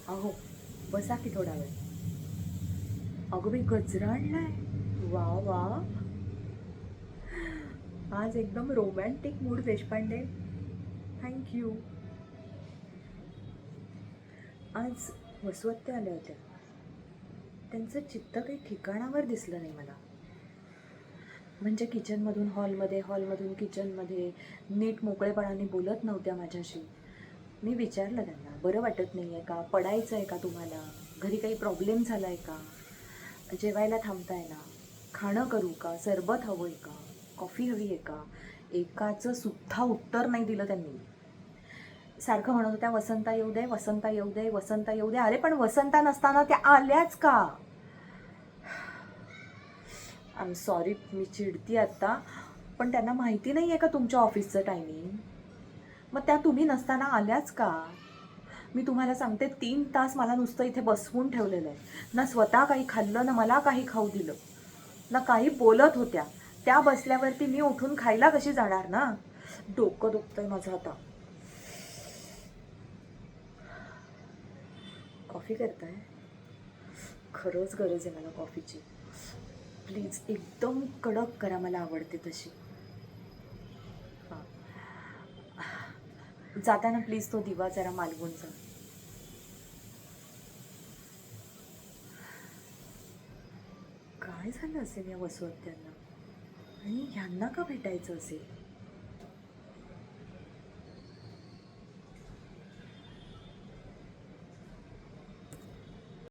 अहो, बसा की थोडा वेळ. अगं बाई, गजरा आणलाय. वा वा. आज एकदम रोमॅन्टिक मूड देशपांडे. थँक्यू. आज वसुहत्या आल्या होत्या. त्यांचं चित्त काही ठिकाणावर दिसलं नाही मला. म्हणजे किचनमधून हॉलमध्ये, हॉलमधून किचनमध्ये नीट मोकळेपणाने बोलत नव्हत्या माझ्याशी. मी विचारलं त्यांना, बरं वाटत नाही आहे का? पडायचं आहे का तुम्हाला? घरी काही प्रॉब्लेम झाला आहे का? जेवायला थांबताय ना? खाणं करू का? सरबत हवं आहे का? कॉफी हवी आहे का? एकाचं सुद्धा उत्तर नाही दिलं त्यांनी. सारखं म्हणत होत्या, वसंता येऊ दे, वसंता येऊ दे, वसंता येऊ दे. अरे पण वसंता नसताना त्या आल्याच का? आय एम सॉरी, मी चिडती आत्ता, पण त्यांना माहिती नाही आहे का तुमच्या ऑफिसचं टायमिंग? मग त्या तुम्ही नसताना आल्याच का? मी तुम्हाला सांगते, 3 तास मला नुसतं इथे बसवून ठेवलेलं आहे. ना स्वतः काही खाल्लं, ना मला काही खाऊ दिलं, ना काही बोलत होत्या. त्या बसल्यावरती मी उठून खायला कशी जाणार ना? डोकं दुखतंय माझं आता. कॉफी करताय? खरंच गरज आहे मला कॉफीची. प्लीज एकदम कडक करा, मला आवडते तशी. हां. जाताना प्लीज तो दिवा जरा मालवून जा. काय झालं असेल या वसुहत्यांना? आणि ह्यांना का भेटायचं असेल?